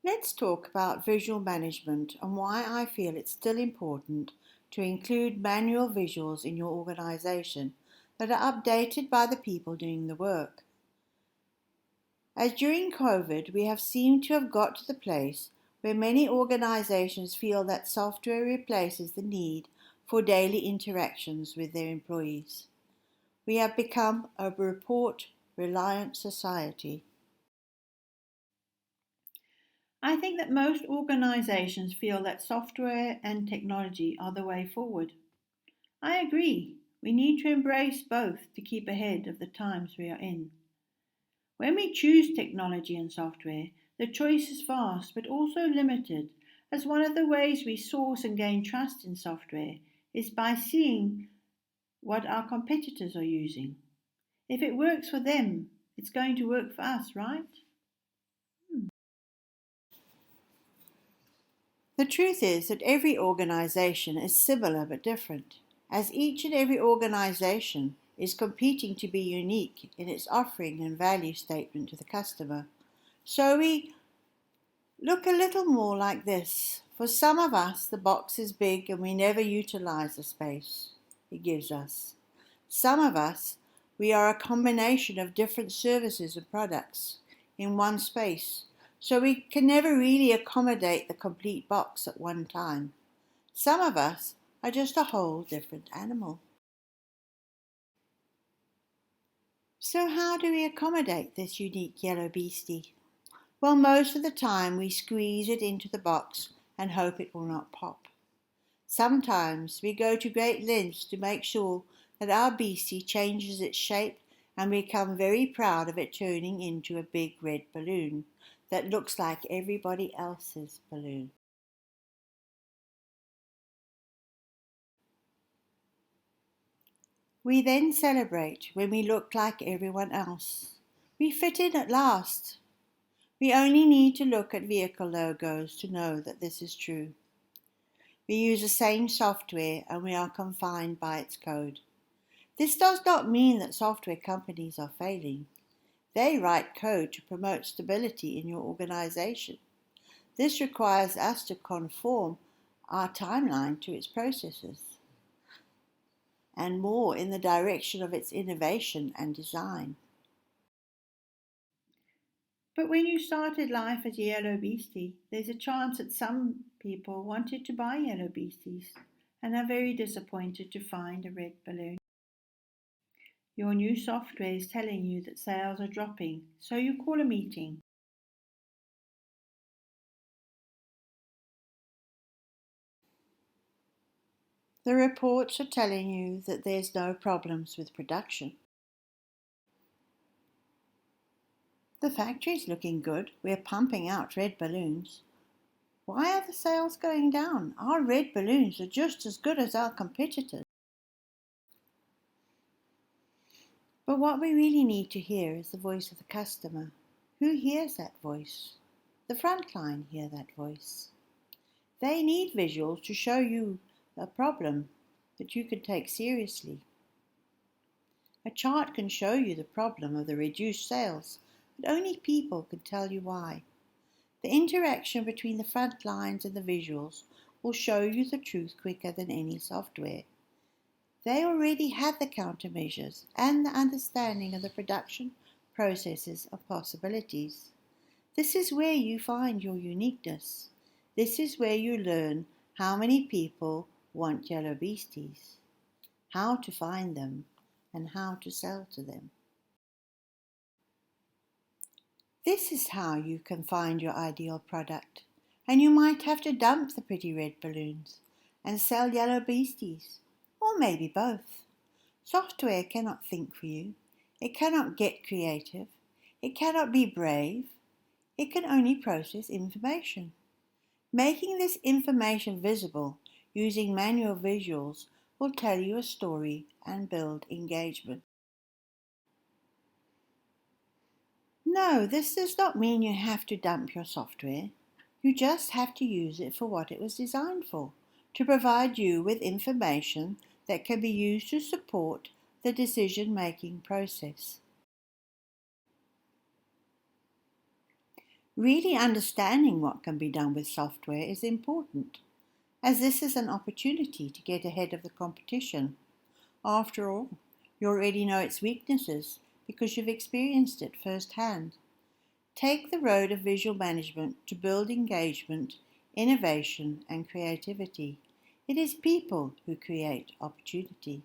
Let's talk about visual management and why I feel it's still important to include manual visuals in your organization that are updated by the people doing the work. As during COVID, we have seemed to have got to the place where many organizations feel that software replaces the need for daily interactions with their employees. We have become a report-reliant society. I think that most organizations feel that software and technology are the way forward. I agree. We need to embrace both to keep ahead of the times we are in. When we choose technology and software, the choice is vast but also limited, as one of the ways we source and gain trust in software is by seeing what our competitors are using. If it works for them, it's going to work for us, right? The truth is that every organization is similar but different, as each and every organization is competing to be unique in its offering and value statement to the customer. So we look a little more like this. For some of us, the box is big and we never utilize the space it gives us. Some of us, we are a combination of different services and products in one space, so we can never really accommodate the complete box at one time. Some of us are just a whole different animal. So how do we accommodate this unique yellow beastie? Well, most of the time we squeeze it into the box and hope it will not pop. Sometimes we go to great lengths to make sure that our beastie changes its shape and we become very proud of it turning into a big red balloon that looks like everybody else's balloon. We then celebrate when we look like everyone else. We fit in at last. We only need to look at vehicle logos to know that this is true. We use the same software and we are confined by its code. This does not mean that software companies are failing. They write code to promote stability in your organization. This requires us to conform our timeline to its processes and more in the direction of its innovation and design. But when you started life as a yellow beastie, there's a chance that some people wanted to buy yellow beasties and are very disappointed to find a red balloon. Your new software is telling you that sales are dropping, so you call a meeting. The reports are telling you that there's no problems with production. The factory's looking good. We're pumping out red balloons. Why are the sales going down? Our red balloons are just as good as our competitors. But what we really need to hear is the voice of the customer. Who hears that voice? The front line hear that voice. They need visuals to show you a problem that you can take seriously. A chart can show you the problem of the reduced sales, but only people can tell you why. The interaction between the front lines and the visuals will show you the truth quicker than any software. They already have the countermeasures and the understanding of the production processes and possibilities. This is where you find your uniqueness. This is where you learn how many people want yellow beasties, how to find them, and how to sell to them. This is how you can find your ideal product, and you might have to dump the pretty red balloons and sell yellow beasties, or maybe both. Software cannot think for you. It cannot get creative. It cannot be brave. It can only process information. Making this information visible using manual visuals will tell you a story and build engagement. No, this does not mean you have to dump your software. You just have to use it for what it was designed for, to provide you with information that can be used to support the decision-making process. Really understanding what can be done with software is important, as this is an opportunity to get ahead of the competition. After all, you already know its weaknesses because you've experienced it firsthand. Take the road of visual management to build engagement, innovation, and creativity. It is people who create opportunity.